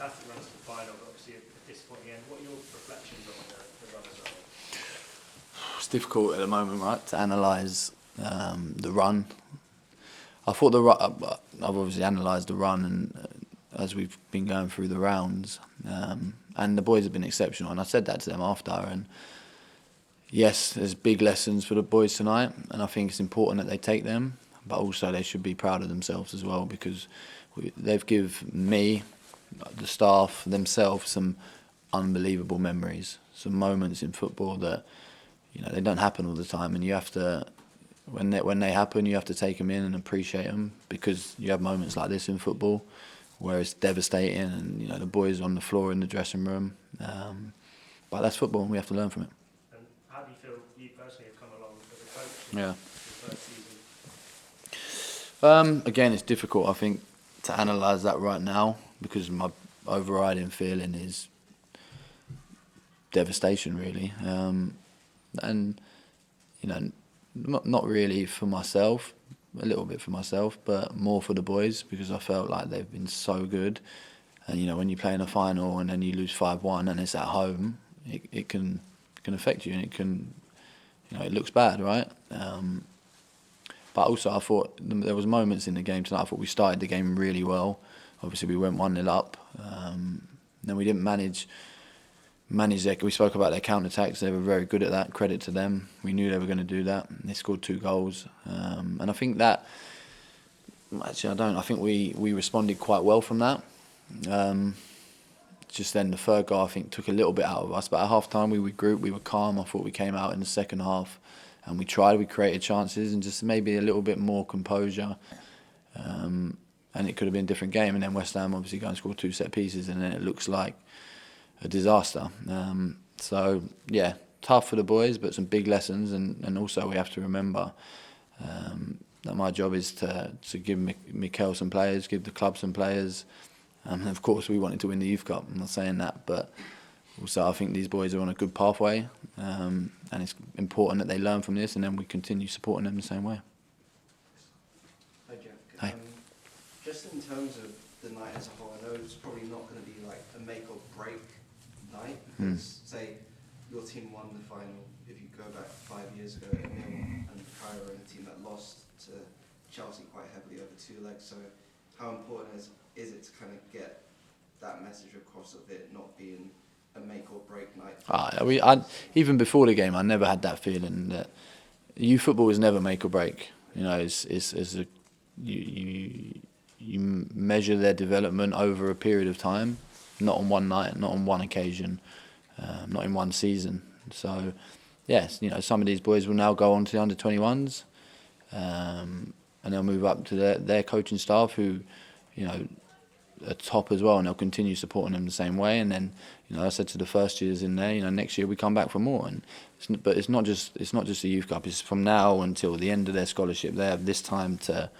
fantastic run to the final, but obviously a disappointing end. What are your reflections on the run as well? It's difficult at the moment, right, to analyse the run. I thought I've obviously analysed the run, and as we've been going through the rounds, and the boys have been exceptional, and I said that to them after. And yes, there's big lessons for the boys tonight, and I think it's important that they take them, but also they should be proud of themselves as well, because they've given me, the staff, themselves, some unbelievable memories, some moments in football that they don't happen all the time, and you have to. When they happen, you have to take them in and appreciate them, because you have moments like this in football where it's devastating, and the boys on the floor in the dressing room. But that's football, and we have to learn from it. And how do you feel you personally have come along as a coach in your first season? Again, it's difficult, I think, to analyse that right now, because my overriding feeling is devastation, really, and Not really for myself, a little bit for myself, but more for the boys, because I felt like they've been so good. And when you play in a final and then you lose 5-1 and it's at home, it can affect you, and it can, it looks bad, right? But also I thought there was moments in the game tonight. I thought we started the game really well. Obviously we went 1-0 up, then we didn't manage their. We spoke about their counter-attacks. They were very good at that. Credit to them. We knew they were going to do that. They scored 2 goals, and I think that. Actually, I don't. I think we responded quite well from that. Just then, the third goal I think took a little bit out of us. But at half-time, we regrouped. We were calm. I thought we came out in the second half, and we tried. We created chances, and just maybe a little bit more composure. And it could have been a different game. And then West Ham obviously go and score 2 set pieces, and then it looks like a disaster. So yeah, tough for the boys, but some big lessons, and also we have to remember that my job is to give Mikel some players, give the club some players. And of course we wanted to win the Youth Cup, I'm not saying that, but also I think these boys are on a good pathway, and it's important that they learn from this, and then we continue supporting them the same way. Hi Jack. Hi. Just in terms of the night as a whole, I know it's probably not going to be like a make or break night, because say your team won the final, if you go back 5 years ago, and Cairo and a team that lost to Chelsea quite heavily over 2 legs. So how important is it to kind of get that message across of it not being a make or break night? Even before the game, I never had that feeling that youth football is never make or break. You measure their development over a period of time, not on one night, not on one occasion, not in one season. So, yes, some of these boys will now go on to the under-21s, and they'll move up to their coaching staff, who, are top as well, and they'll continue supporting them the same way. And then, I said to the first years in there, next year we come back for more. But it's not just the Youth Cup. It's from now until the end of their scholarship. They have this time to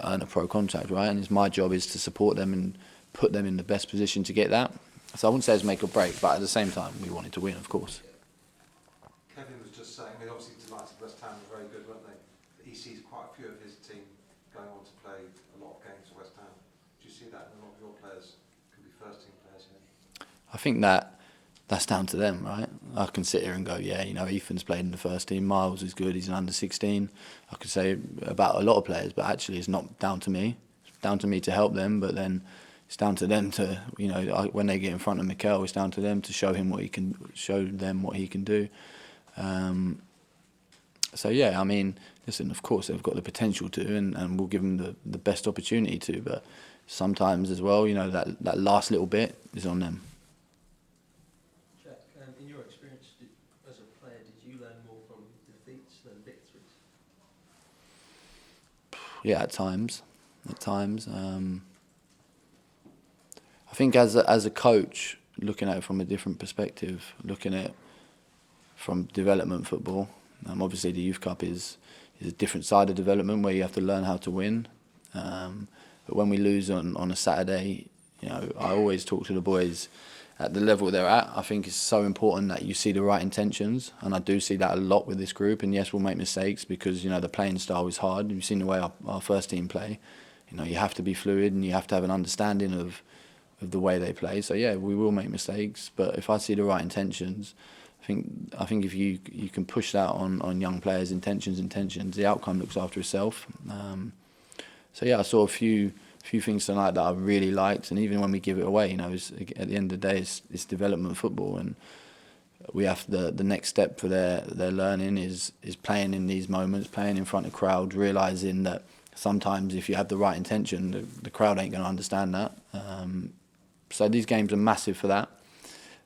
earn a pro contract, right? And it's my job is to support them and put them in the best position to get that. So I wouldn't say it's make or break, but at the same time, we wanted to win, of course. Kevin was just saying, obviously tonight West Ham were very good, weren't they? But he sees quite a few of his team going on to play a lot of games for West Ham. Do you see that in a lot of your players could be first team players here? I think that's down to them, right? I can sit here and go, yeah, Ethan's played in the first team, Miles is good, he's an under-16. I could say about a lot of players, but actually it's not down to me. It's down to me to help them, but then it's down to them to, when they get in front of Mikel, it's down to them to show them what he can do. So yeah, listen, of course they've got the potential to, and we'll give them the best opportunity to, but sometimes as well, that last little bit is on them. Jack, in your experience as a player, did you learn more from defeats than victories? Yeah, at times. I think as a coach, looking at it from a different perspective, looking at it from development football, obviously the Youth Cup is a different side of development where you have to learn how to win. But when we lose on a Saturday, I always talk to the boys at the level they're at. I think it's so important that you see the right intentions, and I do see that a lot with this group. And yes, we'll make mistakes because the playing style is hard. You've seen the way our first team play. You have to be fluid, and you have to have an understanding of the way they play. So yeah, we will make mistakes, but if I see the right intentions, I think if you can push that on young players, intentions, the outcome looks after itself. So yeah, I saw a few things tonight that I really liked, and even when we give it away, at the end of the day, it's development football, and we have the next step for their learning is playing in these moments, playing in front of crowds, realising that sometimes if you have the right intention, the crowd ain't going to understand that. So these games are massive for that.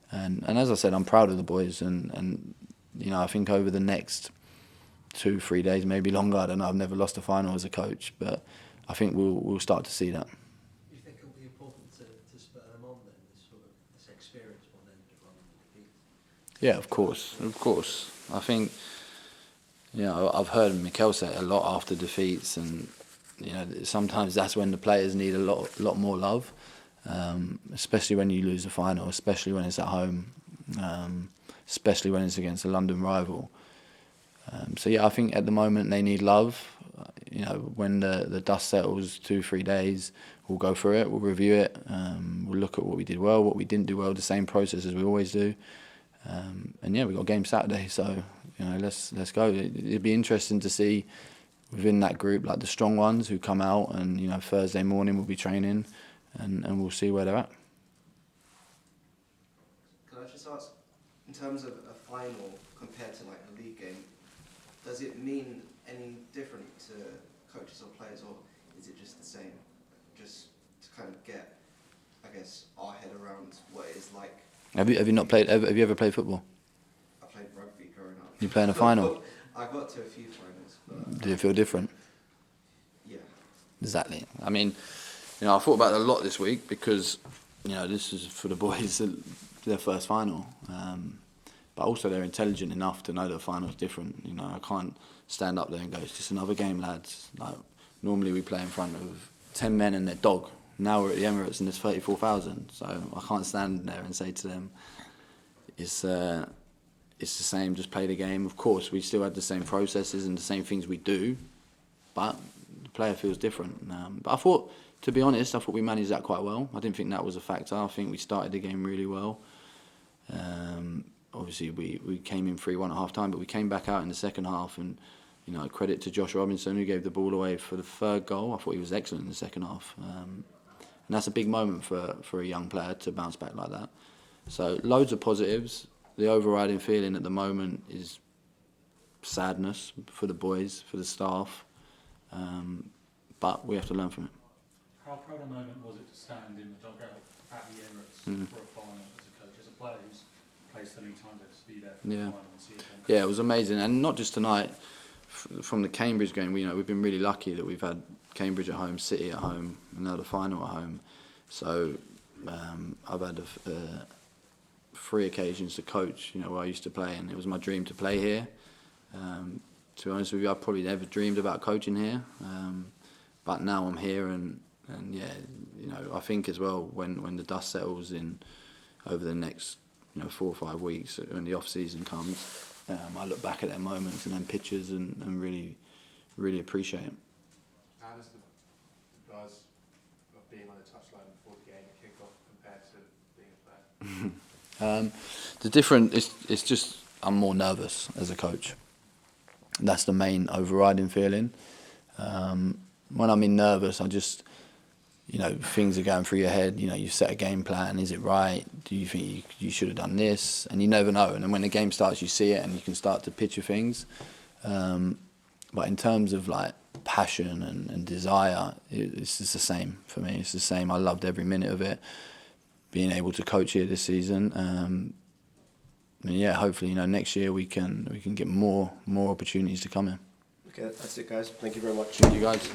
And as I said, I'm proud of the boys, and I think over the next 2-3 days, maybe longer, I don't know, I've never lost a final as a coach, but I think we'll start to see that. Do you think it'll be important to spur them on then, this experience more than rather than defeat? Yeah, of course. I think, I've heard Mikel say it a lot after defeats, and sometimes that's when the players need a lot more love. Especially when you lose a final, especially when it's at home, especially when it's against a London rival. So yeah, I think at the moment they need love. When the dust settles 2-3 days, we'll go through it, we'll review it, we'll look at what we did well, what we didn't do well, the same process as we always do. And yeah, we've got a game Saturday, so let's go. It'd be interesting to see within that group, like the strong ones who come out, and Thursday morning we'll be training. And we'll see where they're at. Can I just ask, in terms of a final compared to like a league game, does it mean any different to coaches or players, or is it just the same? Just to kind of get, I guess, our head around what it is like. Have you not played? Have you ever played football? I played rugby growing up. You play in a final? I got to a few finals. But Do you feel different? Yeah. Exactly. I mean, I thought about it a lot this week because, this is for the boys, their first final. But also they're intelligent enough to know that the final's different. I can't stand up there and go, it's just another game, lads. Like, normally we play in front of 10 men and their dog. Now we're at the Emirates and there's 34,000. So I can't stand there and say to them, it's the same, just play the game. Of course, we still have the same processes and the same things we do, but the player feels different. But I thought, to be honest, we managed that quite well. I didn't think that was a factor. I think we started the game really well. Obviously, we came in 3-1 at half-time, but we came back out in the second half, and credit to Josh Robinson, who gave the ball away for the third goal. I thought he was excellent in the second half. And that's a big moment for a young player to bounce back like that. So loads of positives. The overriding feeling at the moment is sadness for the boys, for the staff, but we have to learn from it. How proud a moment was it to stand in the dugout at the Emirates for a final as a coach, as a player who's played so many times, to be there for the final and see it? Yeah, it was amazing, and not just tonight. From the Cambridge game, we've been really lucky that we've had Cambridge at home, City at home, and now the final at home. So I've had 3 occasions to coach, where I used to play, and it was my dream to play here. To be honest with you, I probably never dreamed about coaching here, but now I'm here, and yeah, I think as well when the dust settles in over the next 4 or 5 weeks, when the off season comes, I look back at their moments and then pictures and really appreciate it. How does the buzz of being on the touchline before the game kick off compare to being a player? The different it's just I'm more nervous as a coach. That's the main overriding feeling. When I'm in nervous, I just things are going through your head. You set a game plan. Is it right? Do you think you should have done this? And you never know. And then when the game starts, you see it and you can start to picture things. But in terms of like passion and desire, it's just the same for me. It's the same. I loved every minute of it. Being able to coach here this season. And yeah, hopefully next year we can get more opportunities to come in. Okay, that's it, guys. Thank you very much. Thank you, guys.